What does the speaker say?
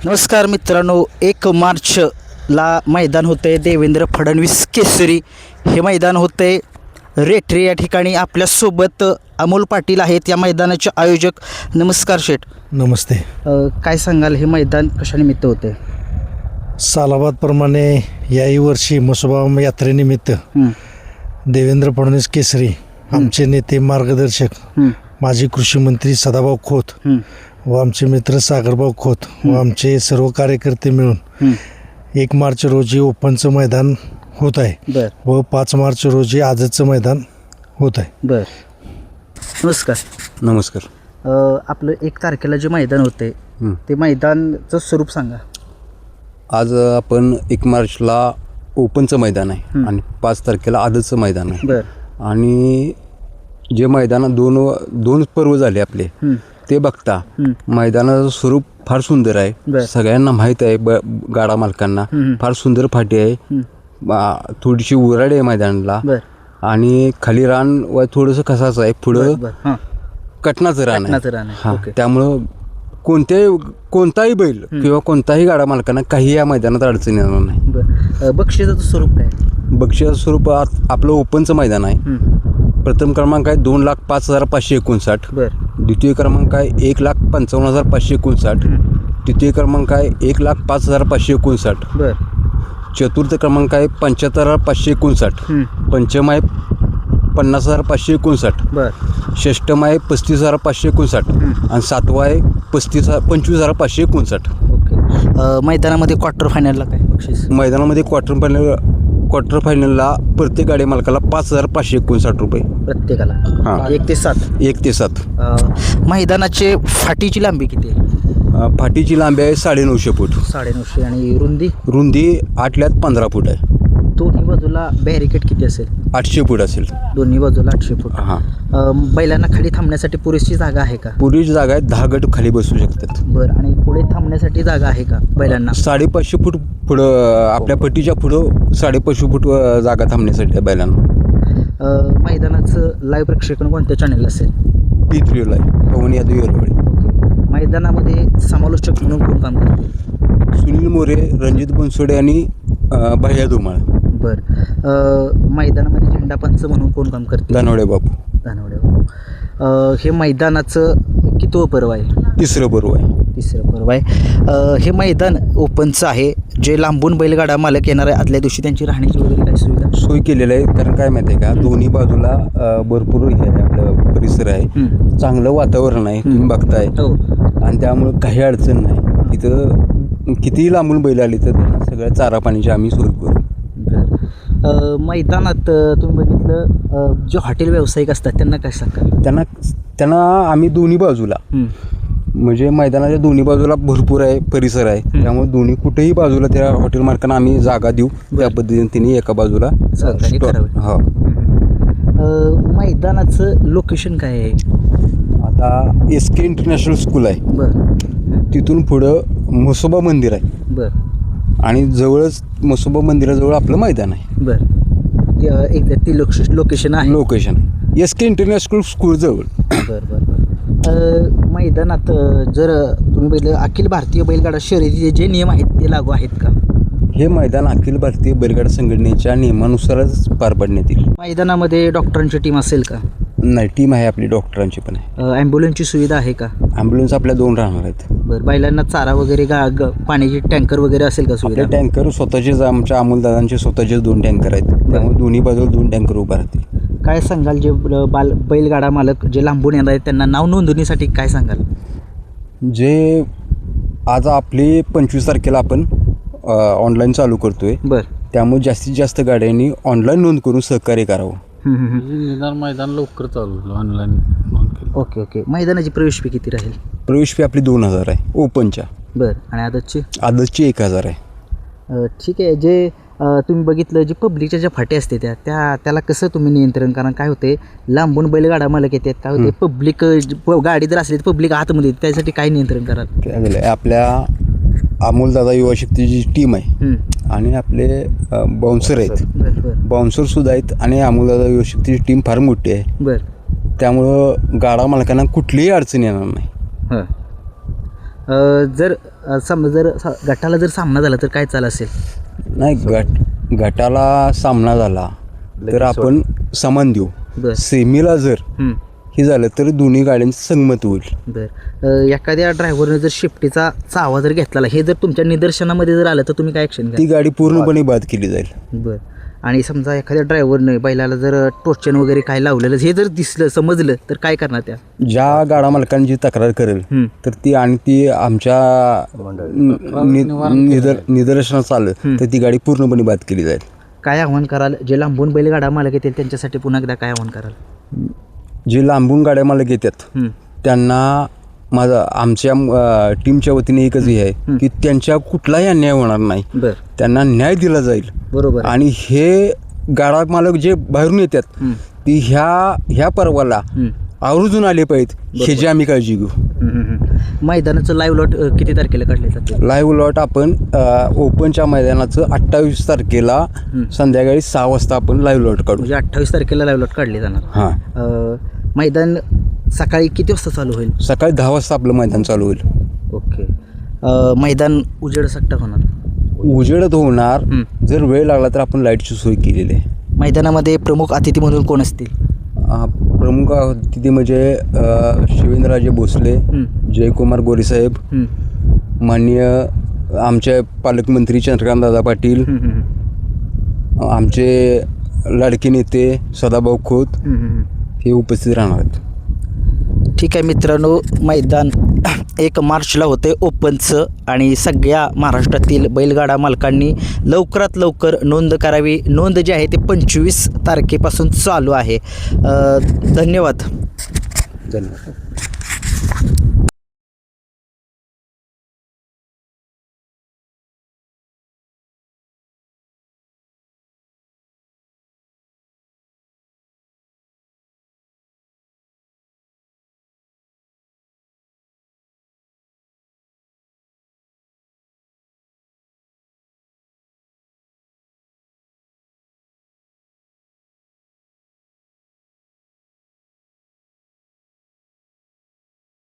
नमस्कार मित्रांनो, 1 मार्चला मैदान होते देवेंद्र फडणवीस केसरी. हे मैदान होते रेठरे या ठिकाणी. आपल्यासोबत अमोल पाटील आहेत, या मैदानाचे आयोजक. नमस्कार शेठ. नमस्ते. काय सांगाल, हे मैदान कशानिमित्त होते? सालाबादप्रमाणे याही वर्षी म्हसोबा यात्रेनिमित्त देवेंद्र फडणवीस केसरी आमचे नेते मार्गदर्शक माजी कृषी मंत्री सदाभाऊ खोत व आमचे मित्र सागरभाऊ खोत व आमचे सर्व कार्यकर्ते मिळून 1 मार्च रोजी ओपनचं मैदान होत आहे व 5 मार्च रोजी आजचं मैदान होत आहे. बर. नमस्कार. नमस्कार. आपलं 1 तारखेला जे मैदान होते ते मैदानचं स्वरूप सांगा. आज आपण 1 मार्चला ओपनचं मैदान आहे आणि 5 तारखेला आजचं मैदान आहे. बर. आणि जे मैदानात दोन पर्व झाले आपले ते बघता मैदानाचं स्वरूप फार सुंदर आहे. सगळ्यांना माहीत आहे, गाडा मालकांना. फार सुंदर फाटी आहे, थोडीशी उराड आहे मैदानाला आणि खाली रान व थोडंसं कसाचं आहे, पुढं कटनाचं रान आहे. हां, त्यामुळं कोणताही बैल किंवा कोणताही गाडा मालकांना काही या मैदानात अडचण येणार नाही. बक्षिसाचं स्वरूप काय? बक्षिसाचं स्वरूप आपलं ओपनचं मैदान आहे. प्रथम क्रमांक आहे 2,05,559. द्वितीय क्रमांक आहे 1,55,559. तृतीय क्रमांक आहे 1,05,559. चतुर्थ क्रमांक आहे 75,559. पंचम आहे 50,559. षष्टम आहे 35,559 आणि सातवा आहे 25,559. ओके. मैदानामध्ये क्वार्टर फायनलला काय बक्षीस? मैदानामध्ये क्वार्टर फायनलला प्रत्येक गाडी मालकाला 5,559 रुपये प्रत्येकाला. हां, 1 ते 7. 1 ते 7. मैदानाचे फाटीची लांबी किती आहे? फाटीची लांबी आहे 950 फूट. 950. आणि रुंदी 8,15 फूट आहे. दोन्ही बाजूला बॅरिकेड किती असेल? 800 फूट असेल. दोन्ही बाजूला 800 फूट. हां. बैलांना खाली थांबण्यासाठी पुरेशी जागा आहे का? पुरेशी जागा आहे, 10 गट खाली बसू शकतात. बरं. आणि पुढे थांबण्यासाठी जागा आहे का बैलांना? 550 फूट पुढं, आपल्या पट्टीच्या पुढं 550 फूट जागा थांबण्यासाठी आहे बैलांना. मैदानाचं लाईव्ह प्रक्षेपण कोणत्या चॅनलला असेल? P3 ला आहे, पवन यादव येरवडे. मैदानामध्ये समालोचक म्हणून कोण काम करते? सुनील मोरे, रणजित बनसोडे आणि भैया धुमाळ. बरं. मैदानामध्ये झेंडापंच म्हणून कोण काम करते? दानवडे बापू. हे मैदानाचं कितवं पर्व आहे? 3रं पर्व आहे. 3रं पर्व आहे. हे मैदान ओपनचं आहे. जे लांबून बैलगाडा मालक येणार आहे आदल्या दिवशी त्यांची राहण्याची वगैरे काय सुविधा? सोय केलेलं आहे. कारण काय माहिती आहे का, दोन्ही बाजूला भरपूर हे आहे, आपलं परिसर आहे, चांगलं वातावरण आहे, तुम्ही बघताय. आणि त्यामुळं काही अडचण नाही. इथं कितीही लांबून बैल आली तर त्यांना सगळ्या चारा पाण्याची आम्ही सोय करू. मैदानात तुम्ही बघितलं जे हॉटेल व्यावसायिक असतात त्यांना काय सांगा? त्यांना आम्ही दोन्ही बाजूला, म्हणजे मैदानाच्या दोन्ही बाजूला भरपूर आहे परिसर आहे, त्यामुळे दोन्ही कुठेही बाजूला त्या हॉटेल मालकांना आम्ही जागा देऊ. त्या पद्धतीने त्यांनी एका बाजूला हो. मैदानाचं लोकेशन काय आहे? आता SK इंटरनॅशनल स्कूल आहे. तिथून पुढं म्हसोबा मंदिर आहे. आणि जवळच म्हसोबा मंदिराजवळ आपलं मैदान आहे. ती लोकेशन आहे. SK इंटरनॅशनल स्कूल जवळ. मैदानात जर तुम्ही बघितलं अखिल भारतीय बैलगाडा शर्यतीचे जे नियम आहेत ते लागू आहेत का? हे मैदान अखिल भारतीय बैलगाडा संघटनेच्या नियमानुसारच पार पाडण्यात येईल. मैदानामध्ये डॉक्टरांची टीम असेल का? नाही, टीम आहे आपली, डॉक्टरांची पण आहे. ॲम्ब्युलन्सची सुविधा आहे का? ॲम्ब्युलन्स आपल्या 2 राहणार आहेत. बरं. बैलांना चारा वगैरे पाण्याची टँकर वगैरे असेल का सुविधा? टँकर स्वतःचेच, आमच्या अमोलदादांचे स्वतःचेच 2 टँकर आहेत, त्यामुळे दोन्ही बाजूला 2 टँकर उभा राहतील. काय सांगाल जे बैलगाडा मालक जे लांबून येणार आहेत त्यांना नाव नोंदणीसाठी काय सांगाल? जे आज आपली 25 तारखेला आपण ऑनलाईन चालू करतोय, त्यामुळे जास्तीत जास्त गाड्यांनी ऑनलाईन नोंद करून सहकार्य करावं. निदान मैदान लवकर चालू ऑनलाईन नोंद केली. ओके. मैदानाची प्रवेश फी किती राहील? प्रवेश फी आपली 2,000 आहे ओपनच्या. आणि आदतची? 1,000 आहे. ठीक आहे. जे तुम्ही बघितलं जे पब्लिकच्या ज्या फाट्या असते त्याला कसं तुम्ही नियंत्रण करा? काय होते, लांबून बैलगाडा मालक येतात, काय होते पब्लिक गाडी जर असली तर पब्लिक आतमध्ये, त्यासाठी काय नियंत्रण करा? काय झालं, आपल्या अमोलदादा युवा शक्तीची टीम आहे आणि आपले बाउन्सर आहेत, बाउन्सर सुद्धा आहेत आणि अमोलदादा युवा शक्तीची टीम फार मोठी आहे. त्यामुळं गाडा मालकांना कुठलीही अडचण येणार नाही. जर गटाला जर सामना झाला तर काय चाल असेल? नाही, गटाला सामना झाला तर आपण समान देऊ. बर. सेमीला जर हे झालं तर दोन्ही गाड्यांचं संगमत होईल. बरं, एखाद्या ड्रायव्हरने जर शिफ्टीचा चावा जर घेतला, हे जर तुमच्या निदर्शनामध्ये जर आलं तर तुम्ही काय ॲक्शन ती गाडी पूर्णपणे बाद केली जाईल. बरं. आणि समजा एखाद्या ड्रायव्हरने बैलाला जर टोचन वगैरे काय लावलेलं हे जर दिसलं समजलं तर काय करणार त्या? ज्या गाडा मालकांची तक्रार करेल तर ती आमच्या निदर्शनास आलं तर ती गाडी पूर्णपणे बाद केली जाईल. काय आव्हान कराल जे लांबून बैलगाडा मालक येतील त्यांच्यासाठी? पुन्हा एकदा काय आव्हान कराल? जे लांबून गाड्या मालक येतात त्यांना आमच्या टीमच्या वतीने एकच हे आहे की त्यांच्या कुठलाही अन्याय होणार नाही. बरं. त्यांना न्याय दिला जाईल. बरोबर. आणि हे गाडा मालक जे बाहेरून येतात ती ह्या पर्वाला आवर्जून आले पाहिजेत, ह्याची आम्ही काळजी घेऊ. मैदानाचं लाईव्ह लॉट किती तारखेला काढले जाते? लाईव्ह लॉट आपण ओपनच्या मैदानाचं 28 तारखेला संध्याकाळी 6 वाजता आपण लाईव्ह लॉट काढू. म्हणजे 28 तारखेला लाईव्ह लॉट काढले जाणार. हां. मैदान सकाळी किती वाजता चालू होईल? सकाळी 10 वाजता आपलं मैदान चालू होईल. ओके. मैदान उजेड सकटा होणार? उजेडत होणार. जर वेळ लागला तर आपण लाईटची सोय केलेली आहे. मैदानामध्ये प्रमुख अतिथी म्हणून कोण असतील? प्रमुख अतिथी म्हणजे शिवेंद्रराजे भोसले, जयकुमार गोरेसाहेब, माननीय आमचे पालकमंत्री चंद्रकांतदादा पाटील, आमचे लाडके नेते सदाभाऊ खोत हे उपस्थित राहणार आहेत. ठीक आहे मित्रांनो, मैदान 1 मार्चला होते ओपनचं आणि सगळ्या महाराष्ट्रातील बैलगाडा मालकांनी लवकरात लवकर नोंद करावी. नोंद जी आहे ते 25 तारखेपासून चालू आहे. धन्यवाद. धन्यवाद.